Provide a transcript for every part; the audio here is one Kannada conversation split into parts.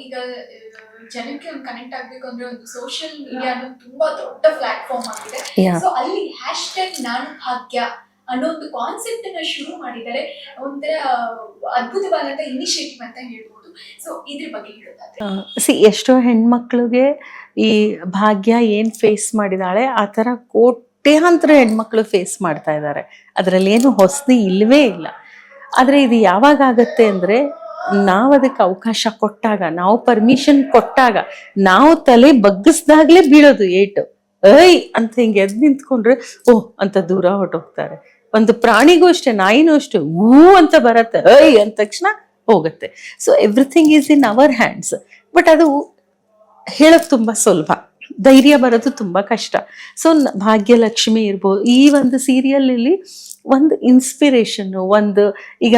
ಈಗ ಜನಕ್ಕೆ ಒಂದು ಕನೆಕ್ಟ್ ಆಗ್ಬೇಕು ಅಂದ್ರೆ ಒಂದು ಸೋಷಿಯಲ್ ಮೀಡಿಯಾ ಅನ್ನೋದು ತುಂಬಾ ದೊಡ್ಡ ಪ್ಲಾಟ್ಫಾರ್ಮ್ ಆಗಿದೆ. ಸೊ ಅಲ್ಲಿ ಹ್ಯಾಶ್ಟ್ಯಾಗ್ ನಾನು ಭಾಗ್ಯ ಅನ್ನೋ ಒಂದು ಕಾನ್ಸೆಪ್ಟ್ ಅನ್ನ ಶುರು ಮಾಡಿದ್ದಾರೆ. ಒಂಥರ ಅದ್ಭುತವಾದಂತ ಇನಿಷಿಯೇಟಿವ್ ಅಂತ ಹೇಳ್ಬೋದು. ಸೊ ಇದ್ರ ಬಗ್ಗೆ ಹೇಳೋದಾದ್ರೆ ಎಷ್ಟೋ ಹೆಣ್ಮಕ್ಳಿಗೆ ಈ ಭಾಗ್ಯ ಏನ್ ಫೇಸ್ ಮಾಡಿದಾಳೆ ಆ ತರ ಕೋಟ್ಯಾಂತರ ಹೆಣ್ಮಕ್ಳು ಫೇಸ್ ಮಾಡ್ತಾ ಇದ್ದಾರೆ. ಅದ್ರಲ್ಲಿ ಏನು ಹೊಸದಿ ಇಲ್ವೇ ಇಲ್ಲ. ಆದ್ರೆ ಇದು ಯಾವಾಗ ಆಗತ್ತೆ ಅಂದ್ರೆ ನಾವು ಅದಕ್ಕೆ ಅವಕಾಶ ಕೊಟ್ಟಾಗ, ನಾವು ಪರ್ಮಿಷನ್ ಕೊಟ್ಟಾಗ, ನಾವು ತಲೆ ಬಗ್ಗಿಸ್ದಾಗ್ಲೇ ಬೀಳೋದು ಏಟು. ಐ ಅಂತ ಹಿಂಗೆ ಎದ್ದು ನಿಂತ್ಕೊಂಡ್ರೆ ಓಹ್ ಅಂತ ದೂರ ಹೊರಟೋಗ್ತಾರೆ. ಒಂದು ಪ್ರಾಣಿಗೂ ಅಷ್ಟೇ, ನಾಯಿನೂ ಅಷ್ಟೇ, ಹೂ ಅಂತ ಬರತ್ತೆ, ಐ ಅಂದ ತಕ್ಷಣ ಹೋಗುತ್ತೆ. So everything is in our hands. But ಅದು ಹೇಳಕ್ ತುಂಬಾ ಸುಲಭ, ಧೈರ್ಯ ಬರೋದು ತುಂಬಾ ಕಷ್ಟ. ಸೊ ಭಾಗ್ಯಲಕ್ಷ್ಮಿ ಇರ್ಬೋದು, ಈ ಒಂದು ಸೀರಿಯಲ್ ಅಲ್ಲಿ ಒಂದು ಇನ್ಸ್ಪಿರೇಷನ್, ಒಂದು ಈಗ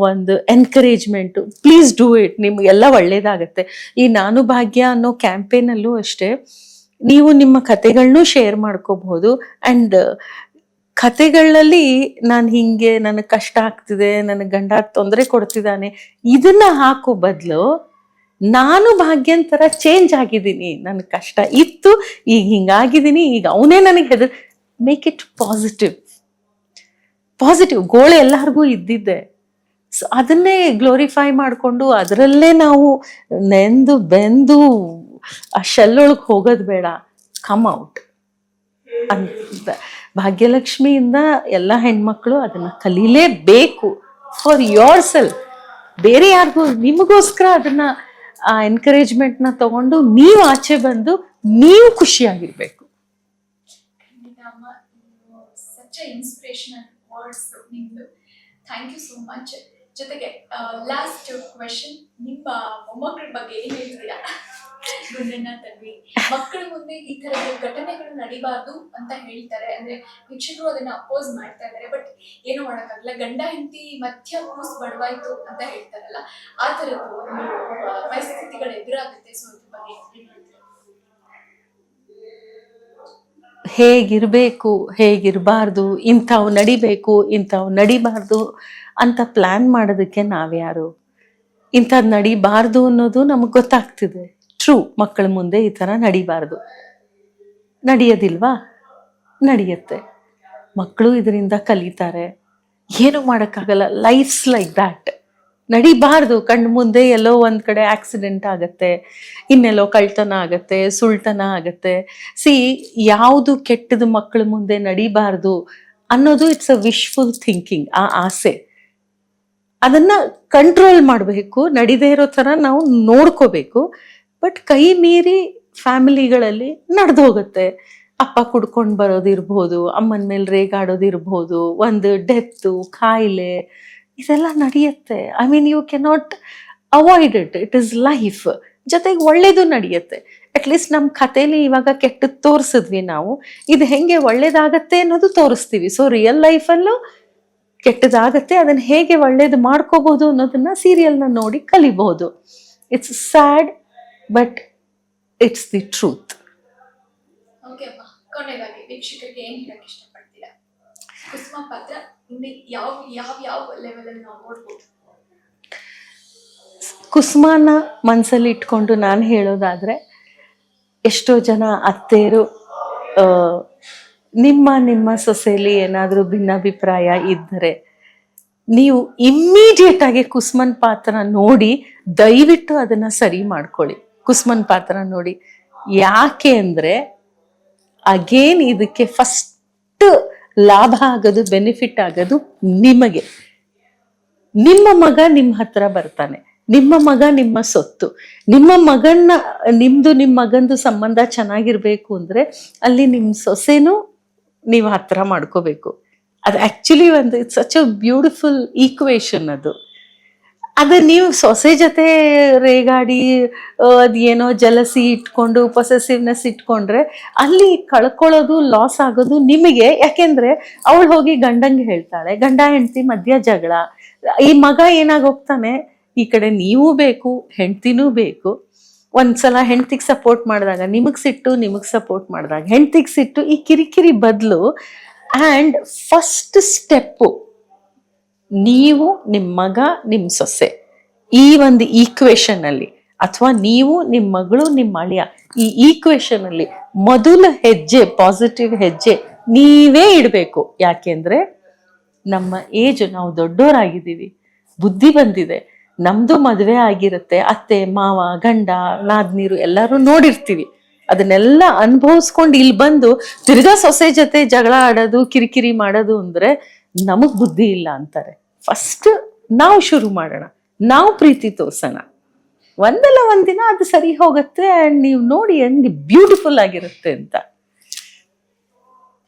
ಒಂದು ಎನ್ಕರೇಜ್ಮೆಂಟ್, ಪ್ಲೀಸ್ ಡೂ ಇಟ್, ನಿಮ್ಗೆಲ್ಲ ಒಳ್ಳೇದಾಗತ್ತೆ. ಈ ನಾನು ಭಾಗ್ಯ ಅನ್ನೋ ಕ್ಯಾಂಪೇನ್ ಅಲ್ಲೂ ಅಷ್ಟೇ, ನೀವು ನಿಮ್ಮ ಕತೆಗಳನ್ನೂ ಶೇರ್ ಮಾಡ್ಕೋಬಹುದು. ಅಂಡ್ ಕತೆಗಳಲ್ಲಿ ನಾನು ಹಿಂಗೆ ನನಗೆ ಕಷ್ಟ ಆಗ್ತಿದೆ, ನನಗೆ ಗಂಡ ತೊಂದರೆ ಕೊಡ್ತಿದ್ದಾನೆ, ಇದನ್ನ ಹಾಕೋ ಬದಲು ನಾನು ಭಾಗ್ಯಂತರ ಚೇಂಜ್ ಆಗಿದ್ದೀನಿ, ನನಗೆ ಕಷ್ಟ ಇತ್ತು, ಈಗ ಹಿಂಗಾಗಿದ್ದೀನಿ, ಈಗ ಅವನೇ ನನಗೆ ಮೇಕ್ ಇಟ್ ಪಾಸಿಟಿವ್. ಪಾಸಿಟಿವ್ ಗೋಳೆ ಎಲ್ಲರಿಗೂ ಇದ್ದಿದ್ದೆ. ಸೊ ಅದನ್ನೇ ಗ್ಲೋರಿಫೈ ಮಾಡಿಕೊಂಡು ಅದರಲ್ಲೇ ನಾವು ನೆಂದು ಬೆಂದು ಆ ಶೆಲ್ಲೊಳಗೆ ಹೋಗೋದು ಬೇಡ, ಕಮ್ ಔಟ್ ಅಂತ. ಭಾಗ್ಯಲಕ್ಷ್ಮಿಯಿಂದ ಎಲ್ಲ ಹೆಣ್ಮಕ್ಳು ಅದನ್ನ ಕಲೀಲೇಬೇಕು ಫಾರ್ ಯೋರ್ ಸೆಲ್ಫ್. ಬೇರೆ ಯಾರಿಗೂ, ನಿಮಗೋಸ್ಕರ ಅದನ್ನ ಆ ಎನ್ಕರೇಜ್ಮೆಂಟ್ನ ತಗೊಂಡು ನೀವು ಆಚೆ ಬಂದು ನೀವು ಖುಷಿಯಾಗಿರ್ಬೇಕು. ಇನ್ಸ್ಪಿರೇಷನಲ್ ವರ್ಡ್ಸ್ ನಿಮ್ದು. Thank you so much. ಜೊತೆಗೆ ಲಾಸ್ಟ್ ಕ್ವೆಶನ್, ನಿಮ್ಮ ಮೊಮ್ಮಕ್ಕಳ ಬಗ್ಗೆ ಏನ್ ಹೇಳ್ತೀರಾ? ಗುಂಡಣ್ಣ ತನ್ವಿ ಮಕ್ಕಳ ಮುಂದೆ ಈ ತರದ ಘಟನೆಗಳು ನಡಿಬಾರ್ದು ಅಂತ ಹೇಳ್ತಾರೆ, ಅಂದ್ರೆ ವೀಕ್ಷಕರು ಅದನ್ನ ಅಪೋಸ್ ಮಾಡ್ತಾ ಇದ್ದಾರೆ. ಬಟ್ ಏನು ಮಾಡಕ್ಕಾಗಲ್ಲ, ಗಂಡ ಹೆಂಡತಿ ಮಧ್ಯ ಕೂಸ್ ಬಡವಾಯ್ತು ಅಂತ ಹೇಳ್ತಾರಲ್ಲ, ಆ ತರದ್ದು ಪರಿಸ್ಥಿತಿಗಳು ಎದುರಾಗುತ್ತೆ. ಸೊ ಇದ್ರ ಬಗ್ಗೆ ಹೇಗಿರ್ಬೇಕು, ಹೇಗಿರಬಾರ್ದು, ಇಂಥವು ನಡಿಬೇಕು, ಇಂಥವು ನಡಿಬಾರ್ದು ಅಂತ ಪ್ಲಾನ್ ಮಾಡೋದಕ್ಕೆ ನಾವ್ಯಾರು? ಇಂಥದ್ದು ನಡಿಬಾರ್ದು ಅನ್ನೋದು ನಮಗೆ ಗೊತ್ತಾಗ್ತಿದೆ. ಟ್ರೂ, ಮಕ್ಕಳ ಮುಂದೆ ಈ ಥರ ನಡಿಬಾರ್ದು. ನಡೆಯೋದಿಲ್ವಾ? ನಡೆಯುತ್ತೆ. ಮಕ್ಕಳು ಇದರಿಂದ ಕಲಿತಾರೆ. ಏನು ಮಾಡೋಕ್ಕಾಗಲ್ಲ, ಲೈಫ್ಸ್ ಲೈಕ್ ದ್ಯಾಟ್. ನಡಿಬಾರ್ದು, ಕಣ್ಣು ಮುಂದೆ ಎಲ್ಲೋ ಒಂದು ಕಡೆ ಆಕ್ಸಿಡೆಂಟ್ ಆಗತ್ತೆ, ಇನ್ನೆಲ್ಲೋ ಕಳ್ತನ ಆಗತ್ತೆ, ಸುಳ್ತನ ಆಗತ್ತೆ. ಯಾವುದು ಕೆಟ್ಟದು ಮಕ್ಕಳ ಮುಂದೆ ನಡಿಬಾರ್ದು ಅನ್ನೋದು ಇಟ್ಸ್ ಅ ವಿಶ್ಫುಲ್ ಥಿಂಕಿಂಗ್, ಆ ಆಸೆ. ಅದನ್ನ ಕಂಟ್ರೋಲ್ ಮಾಡಬೇಕು, ನಡಿದೇ ಇರೋ ಥರ ನಾವು ನೋಡ್ಕೋಬೇಕು. ಬಟ್ ಕೈ ಮೀರಿ ಫ್ಯಾಮಿಲಿಗಳಲ್ಲಿ ನಡೆದು ಹೋಗುತ್ತೆ. ಅಪ್ಪ ಕುಡ್ಕೊಂಡು ಬರೋದಿರ್ಬೋದು, ಅಮ್ಮನ ಮೇಲೆ ರೇಗಾಡೋದಿರ್ಬೋದು, ಒಂದು ಡೆತ್ತು, ಕಾಯಿಲೆ, ಇದೆಲ್ಲ ನಡೆಯುತ್ತೆ. I mean you cannot avoid it, it is life. ಜೊತೆಗೆ ಒಳ್ಳೇದು ನಡೆಯುತ್ತೆ. ಅಟ್ಲೀಸ್ಟ್ ನಮ್ಮ ಕಥೆಲಿ ಇವಾಗ ಕೆಟ್ಟದ್ದು ತೋರಿಸಿದ್ವಿ ನಾವು, ಇದು ಹೆಂಗೆ ಒಳ್ಳೇದಾಗತ್ತೆ ಅನ್ನೋದು ತೋರಿಸ್ತೀವಿ. ಸೊ ರಿಯಲ್ ಲೈಫಲ್ಲೂ ಕೆಟ್ಟದಾಗತ್ತೆ, ಅದನ್ನ ಹೇಗೆ ಒಳ್ಳೇದು ಮಾಡ್ಕೋಬಹುದು ಅನ್ನೋದನ್ನ ಸೀರಿಯಲ್ನ ನೋಡಿ ಕಲಿಬಹುದು. It's sad but it's the truth. Okay ಅಮ್ಮ, ಕೊನೆಯದಾಗಿ ವೀಕ್ಷಕರಿಗೆ ಏನ್ ಹೇಳಕ್ ಇಷ್ಟಪಡ್ತೀರಾ? ಕುಸುಮ ಪಾತ್ರ ಯಾವ ಲೆವೆಲ್ ಅಲ್ಲಿ ನಾವು ನೋಡ್ಬೋದು? ಕುಸುಮನ ಮನಸ್ಸಲ್ಲಿ ಇಟ್ಕೊಂಡು ನಾನು ಹೇಳೋದಾದ್ರೆ, ಎಷ್ಟೋ ಜನ ಅತ್ತೆಯರು ನಿಮ್ಮ ಸೊಸೆಯಲ್ಲಿ ಏನಾದರೂ ಭಿನ್ನಾಭಿಪ್ರಾಯ ಇದ್ದರೆ ನೀವು ಇಮ್ಮಿಡಿಯೇಟ್ ಆಗಿ ಕುಸುಮನ್ ಪಾತ್ರ ನೋಡಿ ದಯವಿಟ್ಟು ಅದನ್ನ ಸರಿ ಮಾಡ್ಕೊಳ್ಳಿ. ಕುಸುಮನ್ ಪಾತ್ರ ನೋಡಿ. ಯಾಕೆ ಅಂದ್ರೆ ಅಗೇನ್ ಇದಕ್ಕೆ ಫಸ್ಟ್ ಲಾಭ ಆಗೋದು, ಬೆನಿಫಿಟ್ ಆಗೋದು ನಿಮಗೆ. ನಿಮ್ಮ ಮಗ ನಿಮ್ಮ ಹತ್ರ ಬರ್ತಾನೆ, ನಿಮ್ಮ ಮಗ ನಿಮ್ಮ ಸೊತ್ತು. ನಿಮ್ಮ ಮಗಂದು ಸಂಬಂಧ ಚೆನ್ನಾಗಿರ್ಬೇಕು ಅಂದ್ರೆ ಅಲ್ಲಿ ನಿಮ್ಮ ಸೊಸೆನೂ ನೀವು ಹತ್ರ ಮಾಡ್ಕೋಬೇಕು. ಅದು ಆಕ್ಚುಲಿ ಒಂದು it's such a beautiful equation. ಅದು ನೀವು ಸೊಸೆ ಜೊತೆ ರೇಗಾಡಿ ಅದೇನೋ ಜಲಸಿ ಇಟ್ಕೊಂಡು ಪೊಸೆಸಿವ್ನೆಸ್ ಇಟ್ಕೊಂಡ್ರೆ ಅಲ್ಲಿ ಕಳ್ಕೊಳ್ಳೋದು, ಲಾಸ್ ಆಗೋದು ನಿಮಗೆ. ಯಾಕೆಂದ್ರೆ ಅವಳು ಹೋಗಿ ಗಂಡಂಗೆ ಹೇಳ್ತಾಳೆ, ಗಂಡ ಹೆಂಡತಿ ಮಧ್ಯ ಜಗಳ. ಈ ಮಗ ಏನಾಗೋಗ್ತಾನೆ, ಈ ಕಡೆ ನೀವು ಬೇಕು, ಹೆಂಡ್ತಿನೂ ಬೇಕು. ಒಂದ್ಸಲ ಹೆಂಡ್ತಿಗೆ ಸಪೋರ್ಟ್ ಮಾಡಿದಾಗ ನಿಮಗ್ ಸಿಟ್ಟು, ನಿಮಗ್ ಸಪೋರ್ಟ್ ಮಾಡಿದಾಗ ಹೆಂಡ್ತಿಗೆ ಸಿಟ್ಟು, ಈ ಕಿರಿಕಿರಿ ಬದಲು ಆ್ಯಂಡ್ ಫಸ್ಟ್ ಸ್ಟೆಪ್ಪು ನೀವು, ನಿಮ್ಮ ಮಗ, ನಿಮ್ಮ ಸೊಸೆ, ಈ ಒಂದು ಈಕ್ವೇಶನ್ ಅಲ್ಲಿ ಅಥವಾ ನೀವು, ನಿಮ್ಮ ಮಗಳು, ನಿಮ್ಮ ಅಳಿಯ, ಈ ಈಕ್ವೇಶನ್ ಅಲ್ಲಿ ಮೊದಲ ಹೆಜ್ಜೆ, ಪಾಸಿಟಿವ್ ಹೆಜ್ಜೆ ನೀವೇ ಇಡಬೇಕು. ಯಾಕೆಂದ್ರೆ ನಮ್ಮ ಏಜ್, ನಾವು ದೊಡ್ಡೋರಾಗಿದ್ದೀವಿ, ಬುದ್ಧಿ ಬಂದಿದೆ, ನಮ್ದು ಮದುವೆ ಆಗಿರುತ್ತೆ, ಅತ್ತೆ ಮಾವ ಗಂಡ ನಾದ್ನೀರು ಎಲ್ಲರೂ ನೋಡಿರ್ತೀವಿ. ಅದನ್ನೆಲ್ಲ ಅನುಭವಿಸ್ಕೊಂಡು ಇಲ್ಲಿ ಬಂದು ತಿರ್ಗಾ ಸೊಸೆ ಜೊತೆ ಜಗಳ ಆಡೋದು, ಕಿರಿಕಿರಿ ಮಾಡೋದು ಅಂದ್ರೆ ನಮಗ್ ಬುದ್ಧಿ ಇಲ್ಲ ಅಂತಾರೆ. ಫಸ್ಟ್ ನಾವು ಶುರು ಮಾಡೋಣ, ನಾವು ಪ್ರೀತಿ ತೋರ್ಸೋಣ. ಒಂದಲ್ಲ ಒಂದಿನ ಅದು ಸರಿ ಹೋಗುತ್ತೆ. ಅಂಡ್ ನೀವು ನೋಡಿ ಹೆಂಗೆ ಬ್ಯೂಟಿಫುಲ್ ಆಗಿರುತ್ತೆ ಅಂತ.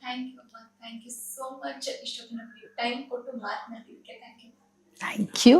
Thank you so much. ಇಷ್ಟೊತ್ತಿನ ಟೈಮ್ ಕೊಟ್ಟು ಮಾತನಾಡಿದ್ದಕ್ಕೆ ಥ್ಯಾಂಕ್ ಯು. Thank you.